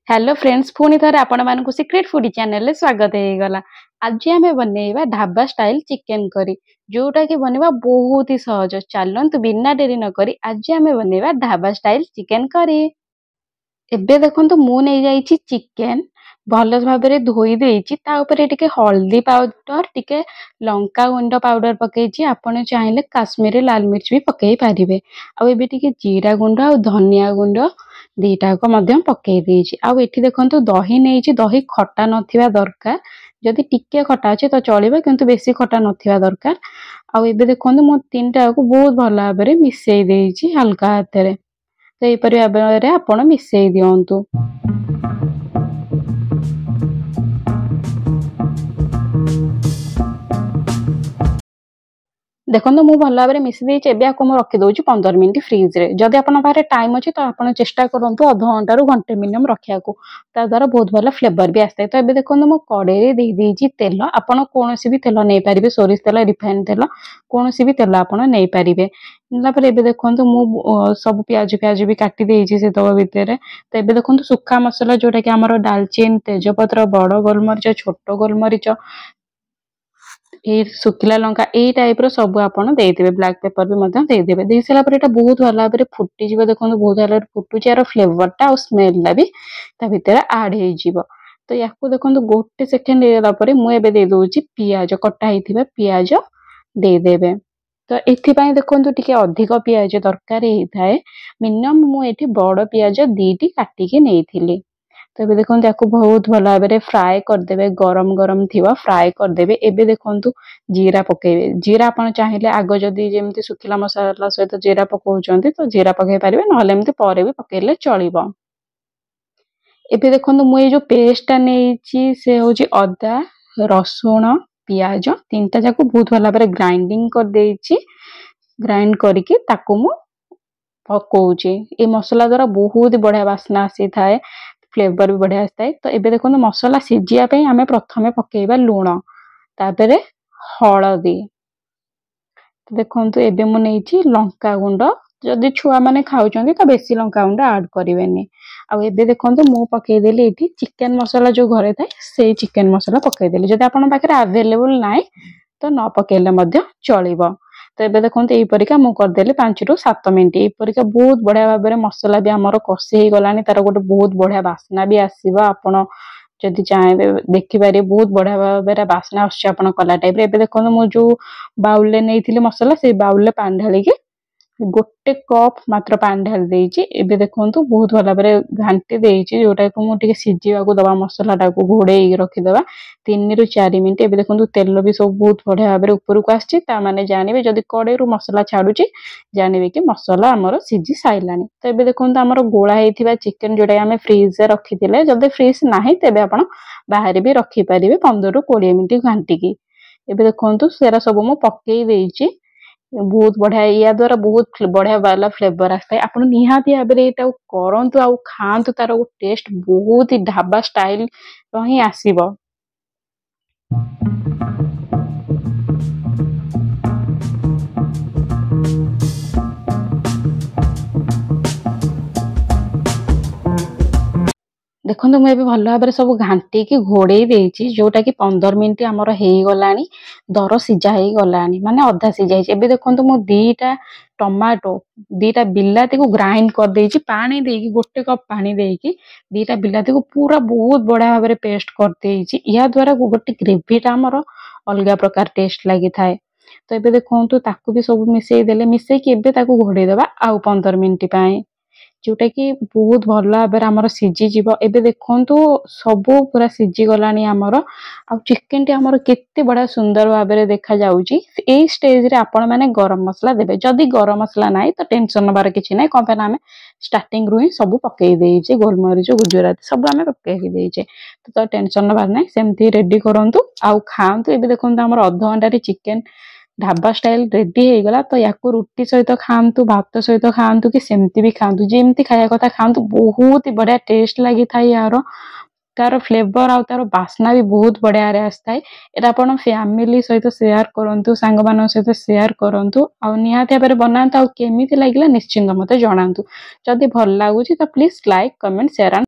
Hello friends पुणी थे आपण मानक सिक्रेट फूडी चैनल स्वागत होगा। आज आम बनइबा ढाबा स्टाइल चिकेन करी जोटा कि बनवा बहुत ही सहज। चलतु बिना डेरी न करी आज आम बनइबा ढाबा स्टाइल चिकेन करी। एबे देखंतु मु नै जाईची चिकेन भल भाव धोई देइची ता ऊपर टिके हल्दी पाउडर टिके लंका गुंड पाउडर पकेइची। आपण चाहिले काश्मीरी लाल मिर्च भी पकई पारिबे। आ एबे टिके जीरा गुंड आ धनिया गुंड दीटाक मध्यम पकई देइची। आ एठी देखंतु दही नेइची। दही खट्टा नथिबा दरकार। जदि टिके खट्टा अछि तो चलिबो किंतु बेसी खट्टा नथिबा दरकार। आ एबे देखंतु मो तीनटा को बहुत भल भाव मिसई देइची हल्का हाथ रे। तो यहपरि भाव में आपण मिसई दियंतु। देखो मु भल भाव में मिसी देइछि। एबे आको मु रखी दउछि 15 मिनिट फ्रिज रे। जदि आपन पारे टाइम अछि तो आपण चेष्टा करंतु आधा घंटा रु घंटे मिनिमम रखिया को। ता द्वारा बहुत भल फ्लेवर भी आस्ते। तो एबे देखो मु कड़े रे देइ देइछि तेल। आपण कोनोसी भी तेल नै परिबे। सोरिष तेल रिफाइन तेल कोनोसी भी तेल आपण नै परिबे। ना पर एबे देखंतु मु सब प्याज प्याज भी काटी देइछि से तव भितरे। तो एबे देखंतु सुखा मसला जोटा कि हमर दालचीन तेजपत्र बड़ गोलमरिच छोट गोलमरिच सुखिला लंका ए टाइप रो सब आपण देइदेबे। ब्लैक पेपर भी मध्यम देइदेबे। देइ सला पर एटा बहुत भला भाबरे फुटी जिवो। देखंतु बहुत भला फुटुची। आरो फ्लेवर टा और स्मेल ला भी ता भितरे ऐड हे जिवो। तो याकू देखंतु गोटे सेकंड हेला परे मु एबे दे दोउची पियाज कटा हिथिबा पियाज देइदेबे। तो एथि पय देखंतु टिके अधिक पियाज दरकार हे थाए। मिनिमम मु एठी बड़ पियाज दीटी काटी के नेइथिली। तो एबे देखंतु याकू बहुत भल भाव में फ्राए कर देबे। गरम गरम थिबा फ्राए कर देबे। एबे देखंतु जीरा पकेबे। जीरा आपण चाहिले आगो जदी जेमति सुखिला मसाला सहित जीरा पकोउचंती तो जीरा पके पारिबे। नहले एमति परे भी पकेले चलिबो। एबे देखंतु मु ए जो पेस्ट ता नेइची से होची अदा रसुण पियाज तीनटा जाको बहुत भल भाव में ग्राइंडिंग कर देइची। ग्राइंड करके ताको मु पकोउची। ए मसला द्वारा बहुत बढ़िया वासना आसी थाए। फ्लेवर भी बढ़िया आस्ताए। तो एबे देखो मसला सिझिया पे हमें प्रथमे पकेइबा लूण तापरे हळदी। तो देखंतु एबे मु नेइची लंका गुंड। जदि छुआ माने खाउचंती तो बेसी लंका गुंड ऐड करिवेनी। आ एबे देखंतु मु पकेइ देली एठी चिकन मसला जो घरे थाए से चिकन मसला पकेइ देली। जदि आपन पाखरे अवेलेबल नाइ तो न पकेइले मध्य चलिबो। तो एबे देखंतु एई परिका मु कर देली 5 रु 7 मिनिट। एई परिका बहुत बढ़िया भाव में मसला भी हमर कषि हे गलानी। तार गोटे बहुत बढ़िया वासना भी आसीबा। आपण जदि चाहेबे देखि पारे बहुत बढ़िया भाव में वासना आछी आपण कला टाइप रे। एबे देखंतु मु जो बाउल ले नेइथिली मसला से बाउल ले पानी ढाली के गोटे कप मात्र पानी ढाली देइची। एबे देखंतु बहुत भल भाव में घांटी देइची जोटा को मु टिके सिझिबा को दबा मसला टा को घोड़ेई रखि देबा 3 रु 4 मिनिट। एबे देखंतु तेल भी सब बहुत बढ़िया भाव में ऊपर को आछी। ता माने जानिबे जदि कड़े रु मसला छाडुची जानिबे कि मसला हमरो सिझी साइलानी। तो एबे देखंतु हमरो गोळा हेथिबा चिकन जोटा हमें फ्रीज रे रखिथिले जदि फ्रीज नाही तेबे आपण बाहर भी रखि परिबे 15 रु 20 मिनिट घांटी की। एबे देखंतु सेरा सब मु पकेई देइची। बहुत बढ़िया या द्वारा बहुत बढ़िया वाला फ्लेवर आस्ताए। आपण निहाती भाबरे एटा करंतु आ खांतु तार टेस्ट बहुत ही ढाबा स्टाइल रो ही आसीबो। देखो मुझे भल भाव में सब घांटी की घोड़े देइची जोटा कि 15 मिनिट आमर हो गलानी। दर सिझा हो गलानी माने अधा सिझा है। एबे देखंतु मु दीटा टमाटो दीटा बिलाती को ग्राइंड कर देइची पानी देकी गोटे कप पानी देकी दीटा बिलाती को पूरा बहुत बढ़िया भाव में पेस्ट कर देइची। या द्वारा गोटे ग्रेवीटा आमर अलग प्रकार टेस्ट लगी थाए। तो एबे देखंतु ताकू भी सब मिसई देले मिसई कि एबे ताकू घोड़े देबा आउ 15 मिनिट पाए जोटा कि बहुत भल भाव में आमर सिझी जीवो। एबे देखंतु सबो पूरा सिझी गलानी आमर। आ चिकन टी आमर केते बड़ा सुंदर भाव में देखा जाउची। एई स्टेज रे आपण माने गरम मसला देबे। जदि गरम मसला नाही तो टेंशन नबार किछि नाही। कोन पे ना हमें स्टार्टिंग रु ही सब पकेई देइचे गोलमरिच गुजराती सब हमें पकेई देइचे। तो टेंशन नबार नाही। सेमती रेडी करंतु आउ खांतु। एबे देखंतु आमर आधा घंटा रे चिकन ढाबा स्टाइल रेडी हो गला। तो याकू रुटी सहित खांतु भात सहित खांतु कि सेमती भी खांतु जेमती खाया कथा खांतु। बहुत ही बढ़िया टेस्ट लगी था यार। तार फ्लेवर आ तार बास्ना भी बहुत बढ़िया रे आस्ताए। एटा आपण फैमिली सहित शेयर करंतु सांग मान सहित शेयर करंतु आ निहाती भाबरे बनांतु। आ केमिति लागिला निश्चिंत मते जणांतु। जदि भल लागुची तो प्लीज लाइक कमेंट शेयर।